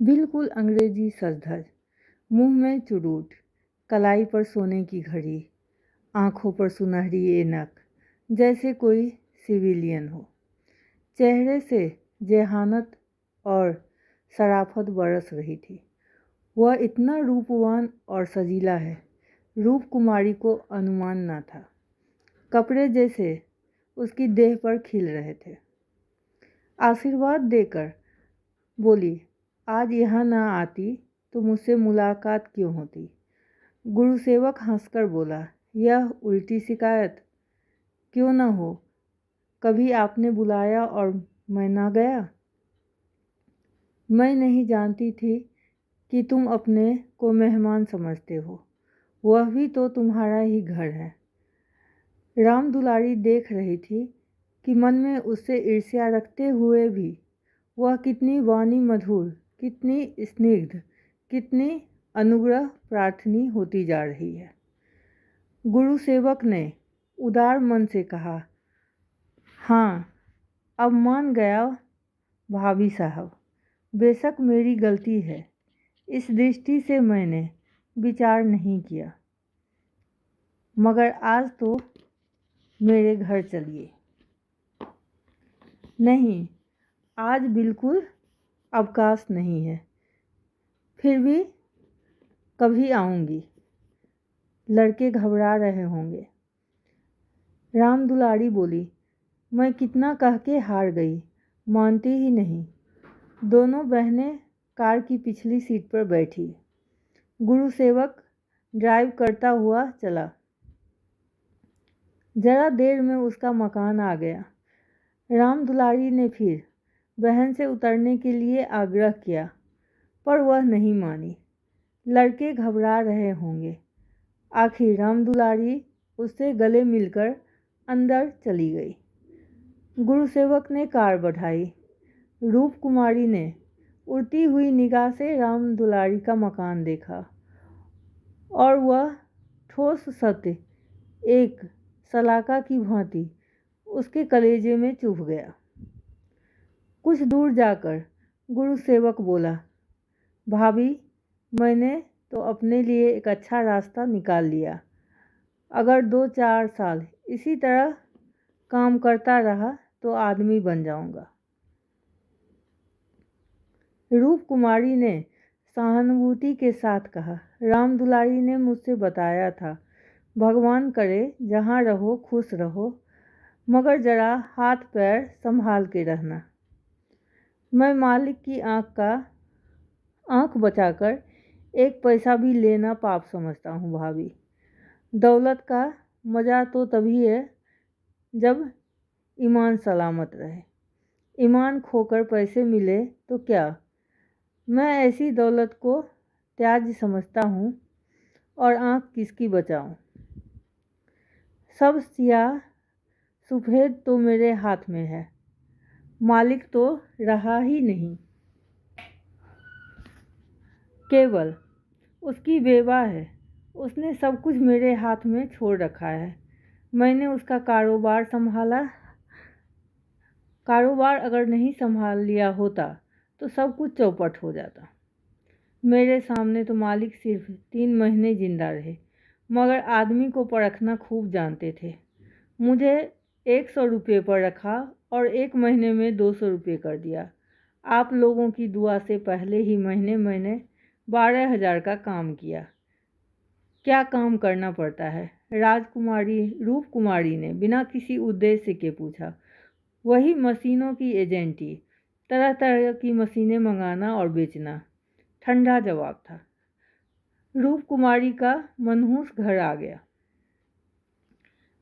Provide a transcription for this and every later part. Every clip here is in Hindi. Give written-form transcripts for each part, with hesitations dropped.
बिल्कुल अंग्रेजी सज-धज, मुँह में चुरूट, कलाई पर सोने की घड़ी, आँखों पर सुनहरी ऐनक, जैसे कोई सिविलियन हो। चेहरे से जेहानत और शराफत बरस रही थी। वह इतना रूपवान और सजीला है, रूप कुमारी को अनुमान न था। कपड़े जैसे उसकी देह पर खिल रहे थे। आशीर्वाद देकर बोली, आज यहाँ ना आती तो मुझसे मुलाकात क्यों होती। गुरुसेवक हंसकर बोला, यह उल्टी शिकायत। क्यों न हो, कभी आपने बुलाया और मैं ना गया। मैं नहीं जानती थी कि तुम अपने को मेहमान समझते हो, वह भी तो तुम्हारा ही घर है। राम दुलारी देख रही थी कि मन में उससे ईर्ष्या रखते हुए भी वह कितनी वाणी मधुर, कितनी स्निग्ध, कितनी अनुग्रह प्रार्थनी होती जा रही है। गुरुसेवक ने उदार मन से कहा, हाँ अब मान गया भाभी साहब, बेशक मेरी गलती है। इस दृष्टि से मैंने विचार नहीं किया, मगर आज तो मेरे घर चलिए। नहीं, आज बिल्कुल अवकाश नहीं है, फिर भी कभी आऊँगी। लड़के घबरा रहे होंगे। राम दुलारी बोली, मैं कितना कह के हार गई, मानती ही नहीं। दोनों बहनें कार की पिछली सीट पर बैठी। गुरुसेवक ड्राइव करता हुआ चला। जरा देर में उसका मकान आ गया। राम दुलारी ने फिर बहन से उतरने के लिए आग्रह किया, पर वह नहीं मानी। लड़के घबरा रहे होंगे। आखिर राम दुलारी उससे गले मिलकर अंदर चली गई। गुरुसेवक ने कार बढ़ाई। रूप कुमारी ने उड़ती हुई निगाह से राम दुलारी का मकान देखा और वह ठोस सत्य एक सलाका की भांति उसके कलेजे में चुभ गया। कुछ दूर जाकर गुरुसेवक बोला, भाभी मैंने तो अपने लिए एक अच्छा रास्ता निकाल लिया। अगर 2-4 साल इसी तरह काम करता रहा तो आदमी बन जाऊंगा। रूप कुमारी ने सहानुभूति के साथ कहा, राम दुलारी ने मुझसे बताया था, भगवान करे जहाँ रहो खुश रहो, मगर जरा हाथ पैर संभाल के रहना। मैं मालिक की आँख बचाकर एक पैसा भी लेना पाप समझता हूँ भाभी। दौलत का मज़ा तो तभी है जब ईमान सलामत रहे। ईमान खोकर पैसे मिले तो क्या। मैं ऐसी दौलत को त्याज्य समझता हूँ और आँख किसकी बचाऊँ। सब सियाह सफ़ेद तो मेरे हाथ में है, मालिक तो रहा ही नहीं। केवल उसकी बेवा है, उसने सब कुछ मेरे हाथ में छोड़ रखा है। मैंने उसका कारोबार संभाला। कारोबार अगर नहीं संभाल लिया होता तो सब कुछ चौपट हो जाता। मेरे सामने तो मालिक सिर्फ 3 महीने जिंदा रहे, मगर आदमी को परखना खूब जानते थे। मुझे 100 रुपये पर रखा और 1 महीने में 200 रुपये कर दिया। आप लोगों की दुआ से पहले ही महीने मैंने 12,000 का काम किया। क्या काम करना पड़ता है? राजकुमारी रूप कुमारी ने बिना किसी उद्देश्य के पूछा। वही मशीनों की एजेंटी, तरह तरह की मशीनें मंगाना और बेचना, ठंडा जवाब था। रूप कुमारी का मनहूस घर आ गया।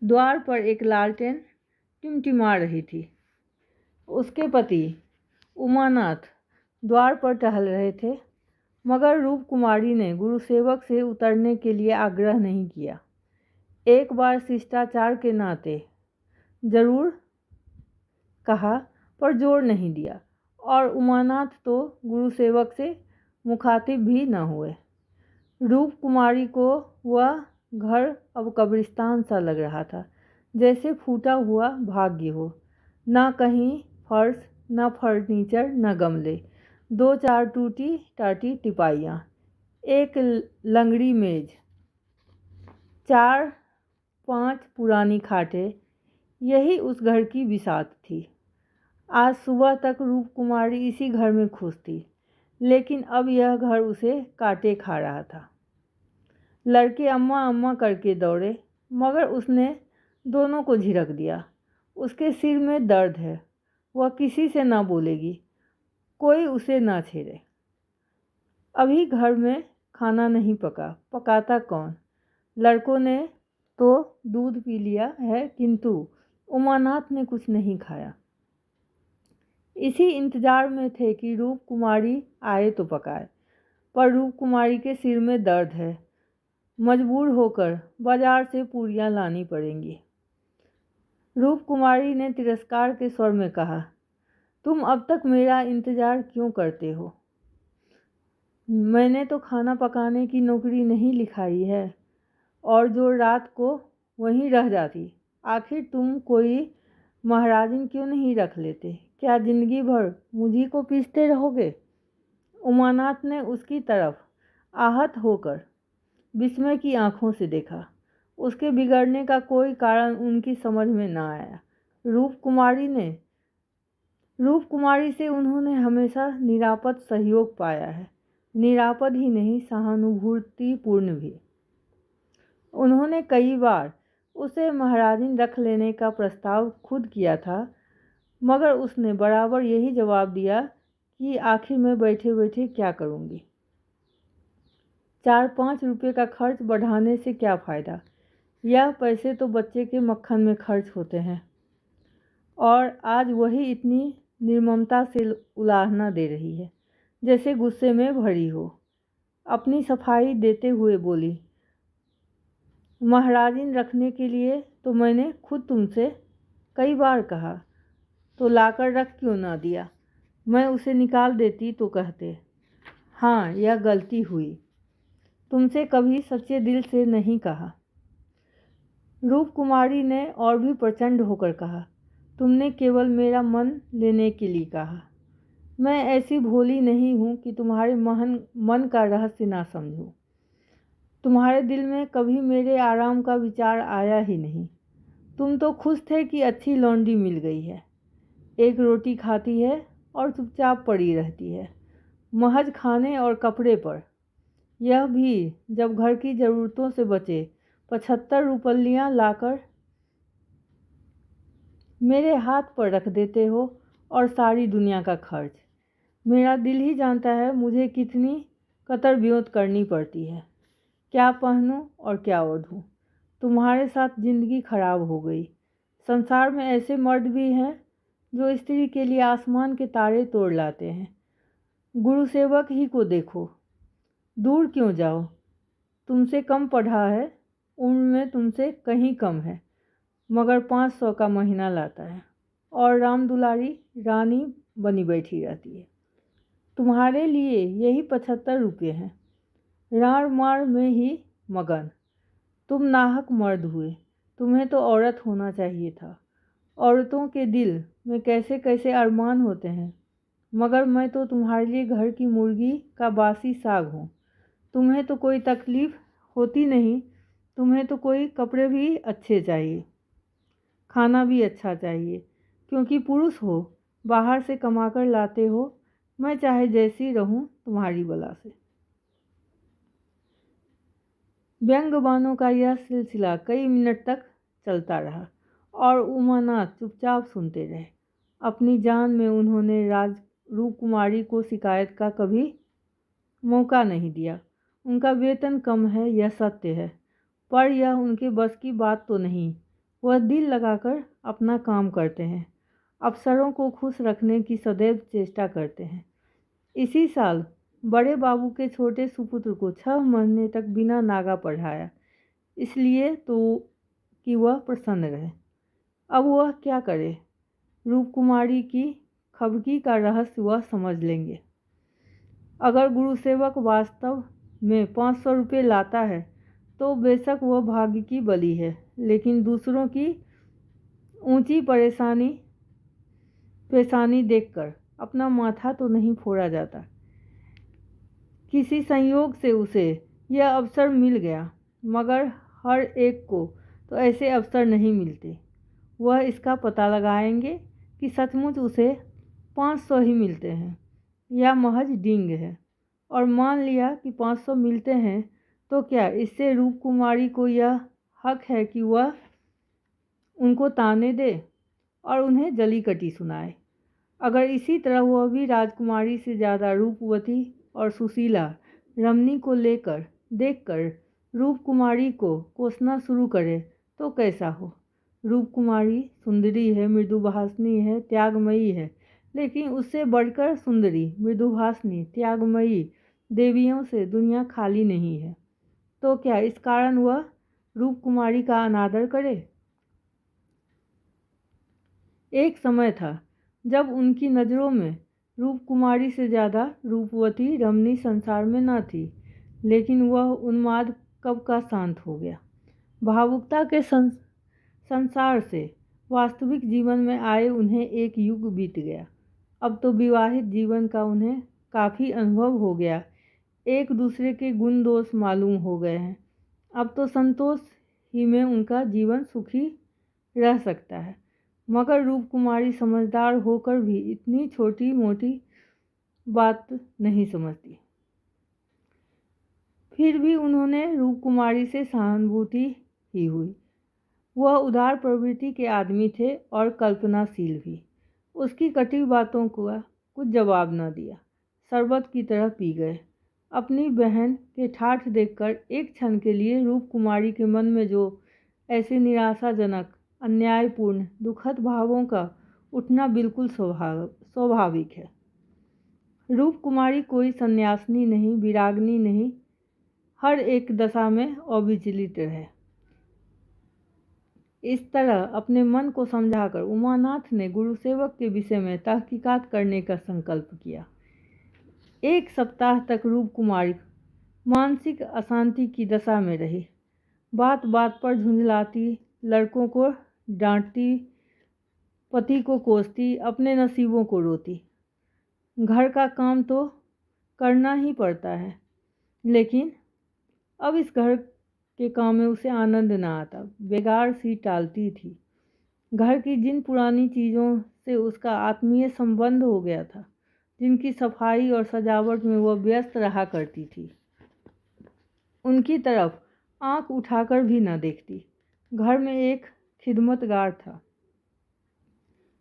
द्वार पर एक लालटेन टिमटिमा रही थी। उसके पति उमानाथ द्वार पर टहल रहे थे, मगर रूप कुमारी ने गुरुसेवक से उतरने के लिए आग्रह नहीं किया। एक बार शिष्टाचार के नाते जरूर कहा, पर जोर नहीं दिया, और उमानाथ तो गुरुसेवक से मुखातिब भी न हुए। रूप कुमारी को वह घर अब कब्रिस्तान सा लग रहा था, जैसे फूटा हुआ भाग्य हो। ना कहीं फर्श, न फर्नीचर, न गमले, 2-4 टूटी टाटी टिपाइयाँ, एक लंगड़ी मेज, 4-5 पुरानी खाटें, यही उस घर की बिसात थी। आज सुबह तक रूप कुमारी इसी घर में खुश थी, लेकिन अब यह घर उसे काटे खा रहा था। लड़के अम्मा अम्मा करके दौड़े, मगर उसने दोनों को झिड़क दिया। उसके सिर में दर्द है, वह किसी से ना बोलेगी, कोई उसे ना छेड़े। अभी घर में खाना नहीं पका, पकाता कौन? लड़कों ने तो दूध पी लिया है, किंतु उमानाथ ने कुछ नहीं खाया। इसी इंतजार में थे कि रूप कुमारी आए तो पकाए, पर रूप कुमारी के सिर में दर्द है, मजबूर होकर बाजार से पूरियां लानी पड़ेंगी। रूप कुमारी ने तिरस्कार के स्वर में कहा, तुम अब तक मेरा इंतजार क्यों करते हो? मैंने तो खाना पकाने की नौकरी नहीं लिखाई है, और जो रात को वहीं रह जाती। आखिर तुम कोई महाराजिन क्यों नहीं रख लेते? क्या जिंदगी भर मुझी को पीसते रहोगे? उमानाथ ने उसकी तरफ आहत होकर विस्मय की आंखों से देखा। उसके बिगड़ने का कोई कारण उनकी समझ में न आया। रूप कुमारी से उन्होंने हमेशा निरापद सहयोग पाया है, निरापद ही नहीं, सहानुभूतिपूर्ण भी। उन्होंने कई बार उसे महाराजिन रख लेने का प्रस्ताव खुद किया था, मगर उसने बराबर यही जवाब दिया कि आखिर मैं बैठे बैठे क्या करूँगी? 4-5 रुपये का खर्च बढ़ाने से क्या फ़ायदा? यह पैसे तो बच्चे के मक्खन में खर्च होते हैं, और आज वही इतनी निर्ममता से उलाहना दे रही है, जैसे गुस्से में भरी हो। अपनी सफाई देते हुए बोली, महाराजिन रखने के लिए तो मैंने खुद तुमसे कई बार कहा, तो लाकर रख क्यों ना दिया? मैं उसे निकाल देती तो कहते। हाँ, यह गलती हुई, तुमसे कभी सच्चे दिल से नहीं कहा। रूप कुमारी ने और भी प्रचंड होकर कहा, तुमने केवल मेरा मन लेने के लिए कहा। मैं ऐसी भोली नहीं हूँ कि तुम्हारे मन का रहस्य ना समझूं। तुम्हारे दिल में कभी मेरे आराम का विचार आया ही नहीं। तुम तो खुश थे कि अच्छी लौंडी मिल गई है, एक रोटी खाती है और चुपचाप पड़ी रहती है, महज खाने और कपड़े पर, यह भी जब घर की ज़रूरतों से बचे 75 रुपलियाँ लाकर मेरे हाथ पर रख देते हो, और सारी दुनिया का खर्च। मेरा दिल ही जानता है मुझे कितनी कतर ब्योत करनी पड़ती है, क्या पहनूं और क्या ओढ़ूं। तुम्हारे साथ जिंदगी खराब हो गई। संसार में ऐसे मर्द भी हैं जो स्त्री के लिए आसमान के तारे तोड़ लाते हैं। गुरु सेवक ही को देखो, दूर क्यों जाओ? तुमसे कम पढ़ा है, उम्र में तुमसे कहीं कम है, मगर 500 का महीना लाता है, और राम दुलारी रानी बनी बैठी रहती है। तुम्हारे लिए यही 75 रुपये हैं, रार मार में ही मगन। तुम नाहक मर्द हुए, तुम्हें तो औरत होना चाहिए था। औरतों के दिल में कैसे कैसे अरमान होते हैं, मगर मैं तो तुम्हारे लिए घर की मुर्गी का बासी साग हूँ। तुम्हें तो कोई तकलीफ़ होती नहीं, तुम्हें तो कोई कपड़े भी अच्छे चाहिए, खाना भी अच्छा चाहिए, क्योंकि पुरुष हो, बाहर से कमाकर लाते हो। मैं चाहे जैसी रहूं तुम्हारी बला से। व्यंग्यबाणों का यह सिलसिला कई मिनट तक चलता रहा, और उमानाथ चुपचाप सुनते रहे। अपनी जान में उन्होंने रूप कुमारी को शिकायत का कभी मौका नहीं दिया। उनका वेतन कम है, यह सत्य है, पर यह उनके बस की बात तो नहीं। वह दिल लगाकर अपना काम करते हैं, अफसरों को खुश रखने की सदैव चेष्टा करते हैं। इसी साल बड़े बाबू के छोटे सुपुत्र को 6 महीने तक बिना नागा पढ़ाया, इसलिए तो कि वह प्रसन्न रहे। अब वह क्या करे? रूप कुमारी की खबकी का रहस्य वह समझ लेंगे। अगर गुरुसेवक वास्तव में 500 रुपये लाता है तो बेशक वह भाग्य की बलि है, लेकिन दूसरों की ऊंची पेशानी देखकर अपना माथा तो नहीं फोड़ा जाता। किसी संयोग से उसे यह अवसर मिल गया, मगर हर एक को तो ऐसे अवसर नहीं मिलते। वह इसका पता लगाएंगे कि सचमुच उसे 500 ही मिलते हैं या महज डींग है। और मान लिया कि 500 मिलते हैं, तो क्या इससे रूप कुमारी को यह हक है कि वह उनको ताने दे और उन्हें जली कटी सुनाए? अगर इसी तरह वह भी राजकुमारी से ज़्यादा रूपवती और सुशीला रमनी को देखकर रूप कुमारी को कोसना शुरू करे तो कैसा हो? रूप कुमारी सुंदरी है, मृदुभाषिनी है, त्यागमयी है, लेकिन उससे बढ़कर सुंदरी, मृदुभाषिनी, त्यागमयी देवियों से दुनिया खाली नहीं है। तो क्या इस कारण वह रूप कुमारी का अनादर करे? एक समय था जब उनकी नज़रों में रूप कुमारी से ज़्यादा रूपवती रमणी संसार में न थी, लेकिन वह उन्माद कब का शांत हो गया। भावुकता के संसार से वास्तविक जीवन में आए उन्हें एक युग बीत गया। अब तो विवाहित जीवन का उन्हें काफ़ी अनुभव हो गया। एक दूसरे के गुण दोष मालूम हो गए हैं। अब तो संतोष ही में उनका जीवन सुखी रह सकता है। मगर रूप कुमारी समझदार होकर भी इतनी छोटी मोटी बात नहीं समझती। फिर भी उन्होंने रूप कुमारी से सहानुभूति ही हुई। वह उदार प्रवृत्ति के आदमी थे और कल्पनाशील भी। उसकी कटी बातों का कुछ जवाब न दिया, शरबत की तरह पी गए। अपनी बहन के ठाठ देखकर एक क्षण के लिए रूप कुमारी के मन में जो ऐसे निराशाजनक, अन्यायपूर्ण, दुखद भावों का उठना बिल्कुल स्वाभाविक है। रूप कुमारी कोई सन्यासिनी नहीं, विरागनी नहीं, हर एक दशा में अविचलित रहे। इस तरह अपने मन को समझाकर उमानाथ ने गुरुसेवक के विषय में तहकीकात करने का संकल्प किया। 1 सप्ताह तक रूप कुमारी मानसिक अशांति की दशा में रही। बात बात पर झुंझलाती, लड़कों को डांटती, पति को कोसती, अपने नसीबों को रोती। घर का काम तो करना ही पड़ता है, लेकिन अब इस घर के काम में उसे आनंद न आता। बेगार सी टालती थी। घर की जिन पुरानी चीज़ों से उसका आत्मीय संबंध हो गया था, जिनकी सफाई और सजावट में वह व्यस्त रहा करती थी, उनकी तरफ आंख उठाकर भी न देखती। घर में एक खिदमतगार था।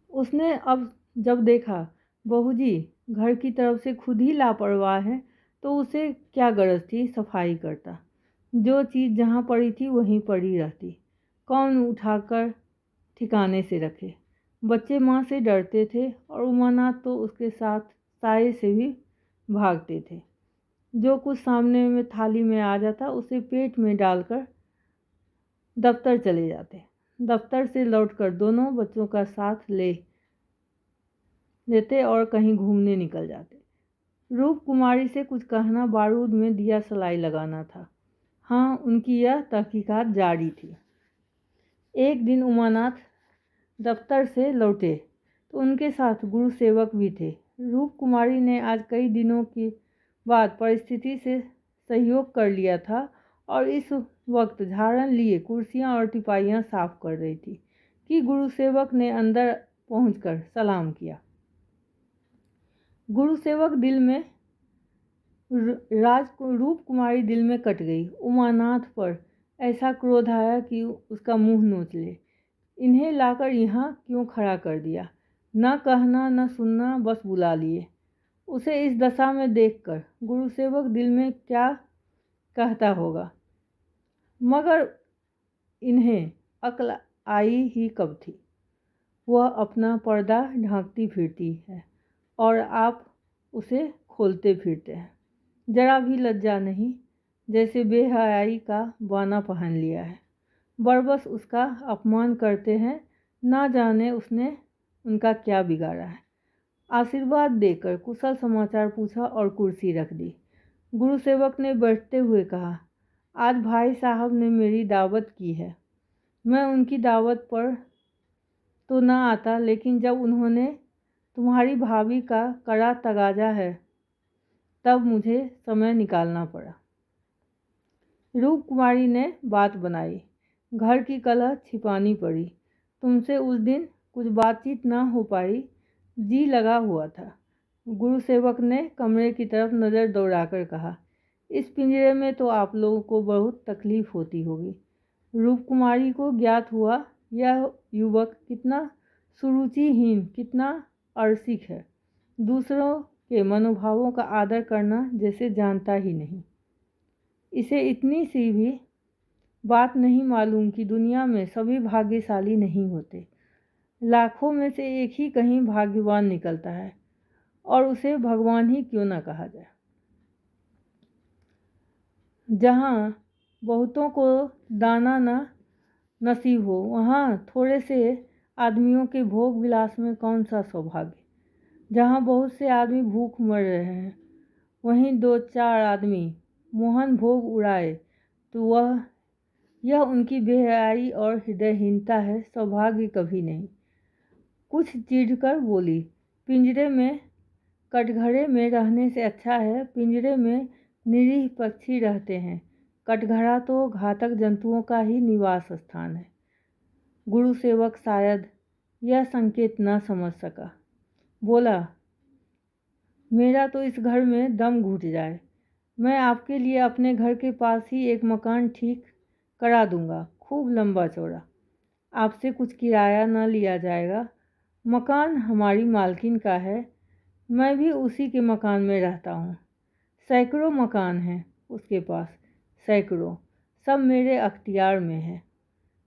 उसने अब जब देखा बहू जी घर की तरफ से खुद ही लापरवाह है, तो उसे क्या गरज थी सफाई करता। जो चीज़ जहाँ पड़ी थी वहीं पड़ी रहती, कौन उठाकर ठिकाने से रखे। बच्चे माँ से डरते थे और उमानाथ तो उसके साथ साये से भी भागते थे। जो कुछ सामने में थाली में आ जाता उसे पेट में डालकर दफ्तर चले जाते। दफ्तर से लौटकर दोनों बच्चों का साथ लेते और कहीं घूमने निकल जाते। रूप कुमारी से कुछ कहना बारूद में दिया सलाई लगाना था। हाँ, उनकी यह तहकीकात जारी थी। एक दिन उमानाथ दफ्तर से लौटे तो उनके साथ गुरुसेवक भी थे। रूप कुमारी ने आज कई दिनों के बाद परिस्थिति से सहयोग कर लिया था और इस वक्त झाड़न लिए कुर्सियां और टिपाइयां साफ कर रही थी कि गुरुसेवक ने अंदर पहुंचकर सलाम किया। गुरुसेवक दिल में रूप कुमारी दिल में कट गई। उमानाथ पर ऐसा क्रोध आया कि उसका मुंह नोच ले। इन्हें लाकर यहाँ क्यों खड़ा कर दिया? न कहना न सुनना, बस बुला लिए। उसे इस दशा में देखकर गुरुसेवक दिल में क्या कहता होगा, मगर इन्हें अक्ल आई ही कब थी। वह अपना पर्दा ढांकती फिरती है और आप उसे खोलते फिरते हैं। जरा भी लज्जा नहीं, जैसे बेहयाई का बाना पहन लिया है। बरबस उसका अपमान करते हैं, ना जाने उसने उनका क्या बिगाड़ा है। आशीर्वाद देकर कुशल समाचार पूछा और कुर्सी रख दी। गुरुसेवक ने बैठते हुए कहा, आज भाई साहब ने मेरी दावत की है। मैं उनकी दावत पर तो ना आता, लेकिन जब उन्होंने तुम्हारी भाभी का कड़ा तगाजा है, तब मुझे समय निकालना पड़ा। रूप कुमारी ने बात बनाई। घर की कलह छिपानी पड़ी। तुमसे उस दिन कुछ बातचीत ना हो पाई, जी लगा हुआ था। गुरु सेवक ने कमरे की तरफ नज़र दौड़ाकर कहा, इस पिंजरे में तो आप लोगों को बहुत तकलीफ होती होगी। रूप कुमारी को ज्ञात हुआ यह युवक कितना सुरुचिहीन, कितना अरसिक है। दूसरों के मनोभावों का आदर करना जैसे जानता ही नहीं। इसे इतनी सी भी बात नहीं मालूम कि दुनिया में सभी भाग्यशाली नहीं होते। लाखों में से एक ही कहीं भाग्यवान निकलता है, और उसे भगवान ही क्यों ना कहा जाए। जहाँ बहुतों को दाना न नसीब हो, वहाँ थोड़े से आदमियों के भोग विलास में कौन सा सौभाग्य। जहाँ बहुत से आदमी भूख मर रहे हैं, वहीं दो चार आदमी मोहन भोग उड़ाए तो यह उनकी बेहयाई और हृदयहीनता है, सौभाग्य कभी नहीं। कुछ चिढ़कर बोली, पिंजरे में कटघरे में रहने से अच्छा है पिंजरे में निरीह पक्षी रहते हैं। कटघरा तो घातक जंतुओं का ही निवास स्थान है। गुरु सेवक शायद यह संकेत न समझ सका। बोला, मेरा तो इस घर में दम घुट जाए। मैं आपके लिए अपने घर के पास ही एक मकान ठीक करा दूंगा, खूब लंबा चौड़ा। आपसे कुछ किराया न लिया जाएगा। मकान हमारी मालकिन का है, मैं भी उसी के मकान में रहता हूँ। सैकड़ों मकान हैं उसके पास, सैकड़ों, सब मेरे अख्तियार में है।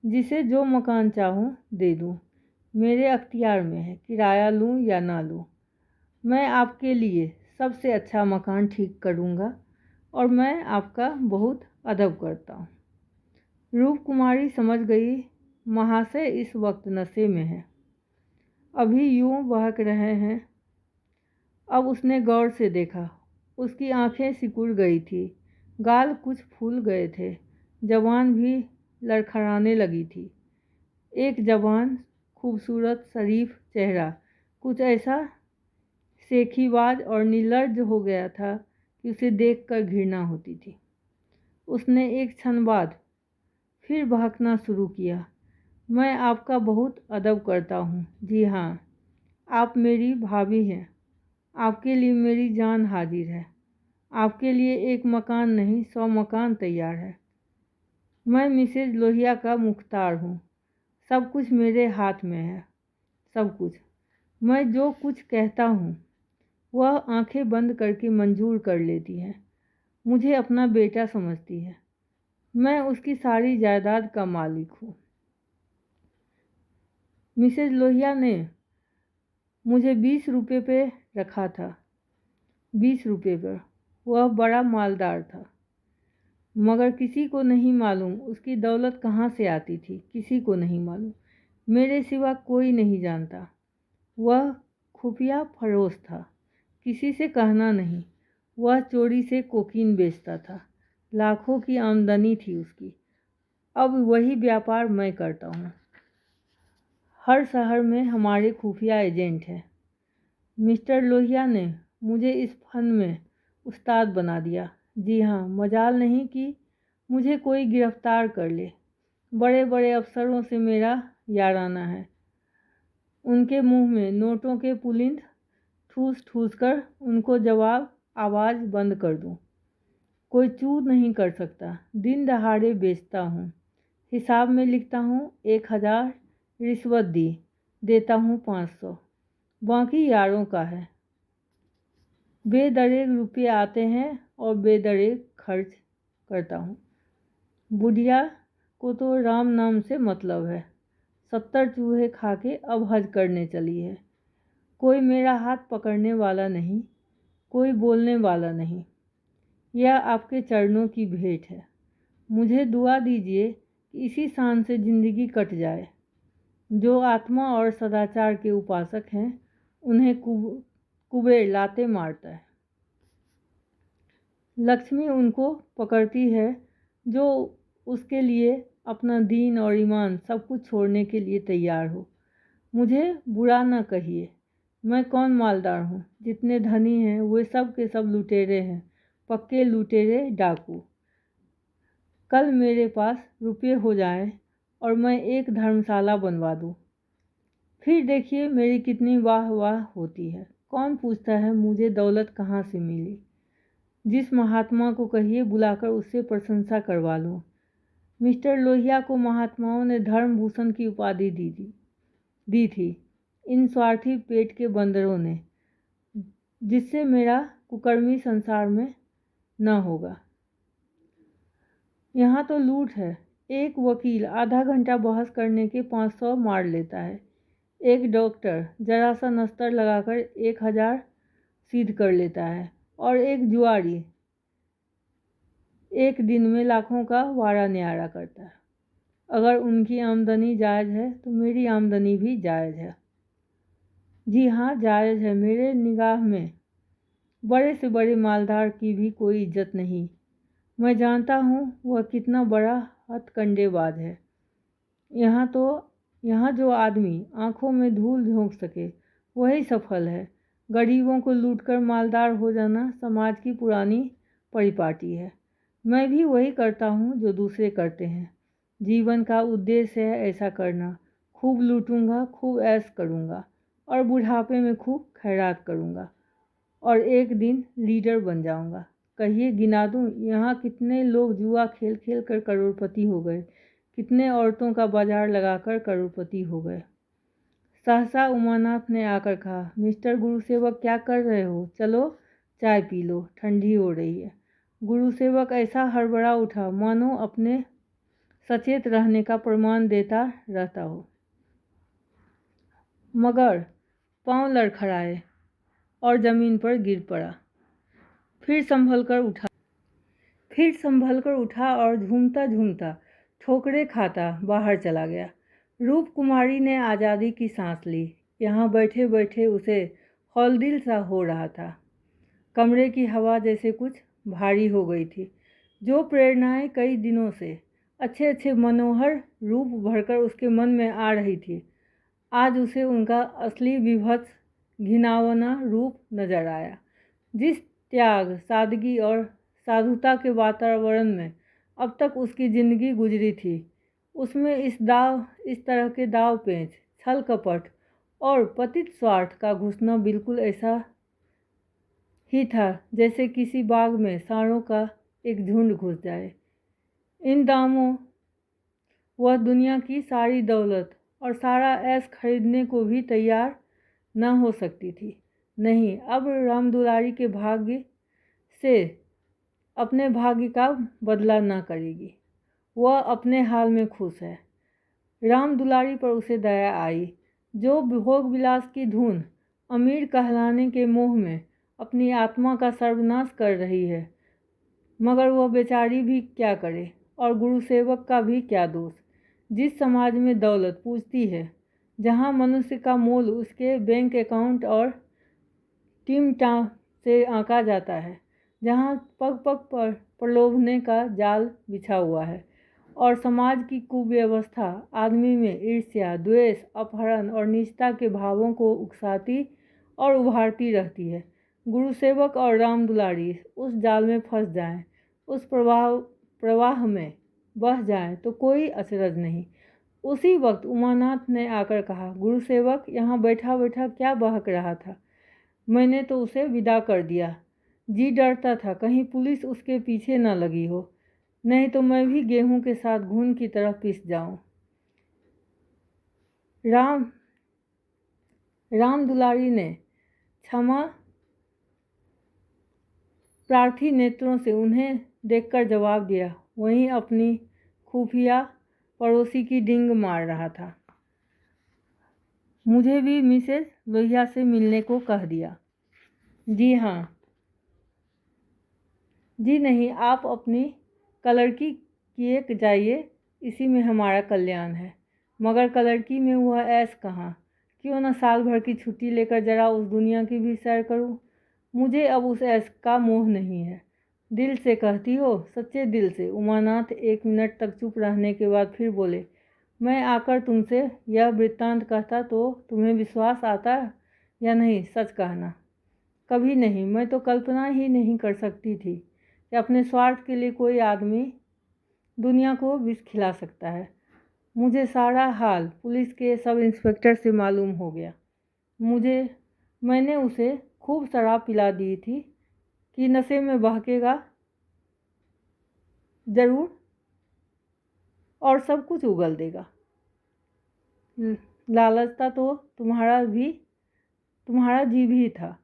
जिसे जो मकान चाहूँ दे दूँ, मेरे अख्तियार में है, किराया लूँ या ना लूँ। मैं आपके लिए सबसे अच्छा मकान ठीक करूँगा, और मैं आपका बहुत अदब करता हूँ। रूप कुमारी समझ गई महाशय इस वक्त नशे में है, अभी यूं बहक रहे हैं। अब उसने गौर से देखा, उसकी आंखें सिकुड़ गई थी, गाल कुछ फूल गए थे, जबान भी लड़खड़ाने लगी थी। एक जवान, खूबसूरत, शरीफ चेहरा कुछ ऐसा सेखीबाज और निर्लज्ज हो गया था कि उसे देखकर घृणा होती थी। उसने एक क्षण बाद फिर बहकना शुरू किया, मैं आपका बहुत अदब करता हूँ। जी हाँ, आप मेरी भाभी हैं। आपके लिए मेरी जान हाजिर है। आपके लिए एक मकान नहीं 100 मकान तैयार है। मैं मिसेज लोहिया का मुख्तार हूँ। सब कुछ मेरे हाथ में है, सब कुछ। मैं जो कुछ कहता हूँ वह आंखें बंद करके मंजूर कर लेती है। मुझे अपना बेटा समझती है। मैं उसकी सारी जायदाद का मालिक हूँ। मिसेज लोहिया ने मुझे 20 रुपये पे रखा था, 20 रुपये पर। वह बड़ा मालदार था, मगर किसी को नहीं मालूम उसकी दौलत कहाँ से आती थी, किसी को नहीं मालूम। मेरे सिवा कोई नहीं जानता। वह खुफिया फरोश था, किसी से कहना नहीं। वह चोरी से कोकीन बेचता था, लाखों की आमदनी थी उसकी। अब वही व्यापार मैं करता हूँ। हर शहर में हमारे खुफिया एजेंट हैं। मिस्टर लोहिया ने मुझे इस फन में उस्ताद बना दिया। जी हाँ, मजाल नहीं कि मुझे कोई गिरफ्तार कर ले। बड़े बड़े अफसरों से मेरा याराना है। उनके मुंह में नोटों के पुलिंद ठूस ठूस कर उनको जवाब आवाज़ बंद कर दूं। कोई चू नहीं कर सकता। दिन दहाड़े बेचता हूँ, हिसाब में लिखता हूँ 1000, रिश्वत दी, देता हूँ 500, बाकी यारों का है। बेदरेग रुपये आते हैं और बेदरेग खर्च करता हूँ। बुढ़िया को तो राम नाम से मतलब है। 70 चूहे खा के अब हज करने चली है। कोई मेरा हाथ पकड़ने वाला नहीं, कोई बोलने वाला नहीं। यह आपके चरणों की भेंट है। मुझे दुआ दीजिए कि इसी शान से ज़िंदगी कट जाए। जो आत्मा और सदाचार के उपासक हैं, उन्हें कुबेर लाते मारता है। लक्ष्मी उनको पकड़ती है जो उसके लिए अपना दीन और ईमान सब कुछ छोड़ने के लिए तैयार हो। मुझे बुरा न कहिए, मैं कौन मालदार हूँ? जितने धनी हैं वे सब के सब लुटेरे हैं, पक्के लुटेरे डाकू। कल मेरे पास रुपये हो जाएं और मैं एक धर्मशाला बनवा दूँ, फिर देखिए मेरी कितनी वाह वाह होती है। कौन पूछता है मुझे दौलत कहाँ से मिली। जिस महात्मा को कहिए बुलाकर उससे प्रशंसा करवा लूँ। मिस्टर लोहिया को महात्माओं ने धर्म भूषण की उपाधि दी थी, इन स्वार्थी पेट के बंदरों ने, जिससे मेरा कुकर्मी संसार में न होगा। यहाँ तो लूट है। एक वकील आधा घंटा बहस करने के 500 मार लेता है। एक डॉक्टर जरा सा नस्तर लगाकर 1000 सिद्ध कर लेता है और एक जुआरी एक दिन में लाखों का वारा न्यारा करता है। अगर उनकी आमदनी जायज़ है तो मेरी आमदनी भी जायज़ है। जी हाँ, जायज़ है। मेरे निगाह में बड़े से बड़े मालदार की भी कोई इज्जत नहीं। मैं जानता हूँ वह कितना बड़ा हथकंडेबाज है। यहाँ जो आदमी आंखों में धूल झोंक सके वही सफल है। गरीबों को लूटकर मालदार हो जाना समाज की पुरानी परिपाटी है। मैं भी वही करता हूँ जो दूसरे करते हैं। जीवन का उद्देश्य है ऐसा करना। खूब लूटूंगा, खूब ऐश करूँगा और बुढ़ापे में खूब खैरात करूँगा और एक दिन लीडर बन जाऊँगा। कहिए गिना दूँ यहाँ कितने लोग जुआ खेल खेल कर करोड़पति हो गए, कितने औरतों का बाजार लगाकर करोड़पति हो गए। सहसा उमानाथ ने आकर कहा, मिस्टर गुरुसेवक क्या कर रहे हो? चलो चाय पी लो, ठंडी हो रही है। गुरुसेवक ऐसा हड़बड़ा उठा मानो अपने सचेत रहने का प्रमाण देता रहता हो, मगर पांव लड़खड़ाए और ज़मीन पर गिर पड़ा। फिर संभल कर उठा और झूमता झूमता ठोकरे खाता बाहर चला गया। रूप कुमारी ने आज़ादी की सांस ली। यहाँ बैठे बैठे उसे हौलदिल सा हो रहा था। कमरे की हवा जैसे कुछ भारी हो गई थी। जो प्रेरणाएं कई दिनों से अच्छे अच्छे मनोहर रूप भरकर उसके मन में आ रही थी, आज उसे उनका असली विभत्स घिनौना रूप नजर आया। जिस त्याग, सादगी और साधुता के वातावरण में अब तक उसकी ज़िंदगी गुजरी थी, उसमें इस तरह के दाव पेच, छल कपट और पतित स्वार्थ का घुसना बिल्कुल ऐसा ही था जैसे किसी बाग में सांडों का एक झुंड घुस जाए। इन दामों वह दुनिया की सारी दौलत और सारा ऐश खरीदने को भी तैयार न हो सकती थी। नहीं, अब राम दुलारी के भाग्य से अपने भाग्य का बदला न करेगी। वह अपने हाल में खुश है। राम दुलारी पर उसे दया आई, जो भोग विलास की धुन अमीर कहलाने के मोह में अपनी आत्मा का सर्वनाश कर रही है। मगर वह बेचारी भी क्या करे और गुरुसेवक का भी क्या दोष। जिस समाज में दौलत पूजती है, जहाँ मनुष्य का मोल उसके बैंक अकाउंट और टिमटा से आंका जाता है, जहाँ पग पग पर प्रलोभने का जाल बिछा हुआ है और समाज की कुव्यवस्था आदमी में ईर्ष्या, द्वेष, अपहरण और नीचता के भावों को उकसाती और उभारती रहती है, गुरुसेवक और राम दुलारी उस जाल में फंस जाएं, उस प्रवाह में बह जाएं तो कोई अचरज नहीं। उसी वक्त उमानाथ ने आकर कहा, गुरुसेवक यहाँ बैठा बैठा क्या बहक रहा था? मैंने तो उसे विदा कर दिया। जी डरता था कहीं पुलिस उसके पीछे न लगी हो, नहीं तो मैं भी गेहूं के साथ घुन की तरह पिस जाऊं। राम दुलारी ने क्षमा प्रार्थी नेत्रों से उन्हें देखकर जवाब दिया, वहीं अपनी खुफिया पड़ोसी की डिंग मार रहा था। मुझे भी मिसेस लोहिया से मिलने को कह दिया। जी हाँ। जी नहीं, आप अपनी कलरकी किए जाइए, इसी में हमारा कल्याण है। मगर कलरकी में वह ऐश कहाँ? क्यों न साल भर की छुट्टी लेकर जरा उस दुनिया की भी सैर करूं। मुझे अब उस ऐश का मोह नहीं है। दिल से कहती हो? सच्चे दिल से। उमानाथ 1 मिनट तक चुप रहने के बाद फिर बोले, मैं आकर तुमसे यह वृत्तांत कहता तो तुम्हें विश्वास आता या नहीं, सच कहना। कभी नहीं। मैं तो कल्पना ही नहीं कर सकती थी कि अपने स्वार्थ के लिए कोई आदमी दुनिया को विष खिला सकता है। मुझे सारा हाल पुलिस के सब इंस्पेक्टर से मालूम हो गया। मैंने उसे खूब शराब पिला दी थी कि नशे में बहकेगा ज़रूर और सब कुछ उगल देगा। लालचता तो तुम्हारा जीव ही था।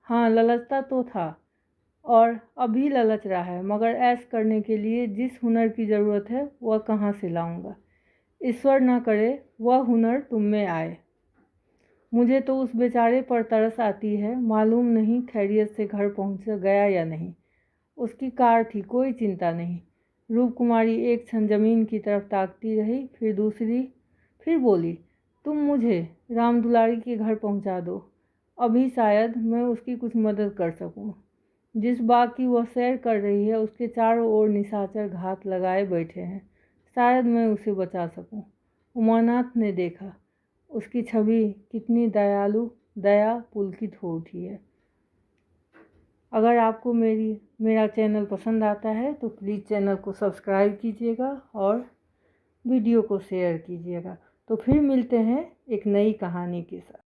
हाँ, लालचता तो था और अभी ललच रहा है, मगर ऐश करने के लिए जिस हुनर की ज़रूरत है वह कहाँ से लाऊंगा। ईश्वर न करे वह हुनर तुम में आए। मुझे तो उस बेचारे पर तरस आती है। मालूम नहीं खैरियत से घर पहुंच गया या नहीं। उसकी कार थी, कोई चिंता नहीं। रूपकुमारी एक क्षण जमीन की तरफ ताकती रही, फिर बोली, तुम मुझे राम दुलारी के घर पहुंचा दो। अभी शायद मैं उसकी कुछ मदद कर सकूं। जिस बाग की वह सैर कर रही है उसके चारों ओर निशाचर घात लगाए बैठे हैं। शायद मैं उसे बचा सकूं। उमानाथ ने देखा, उसकी छवि कितनी दया पुलकित हो उठी है। अगर आपको मेरा चैनल पसंद आता है तो प्लीज़ चैनल को सब्सक्राइब कीजिएगा और वीडियो को शेयर कीजिएगा। तो फिर मिलते हैं एक नई कहानी के साथ।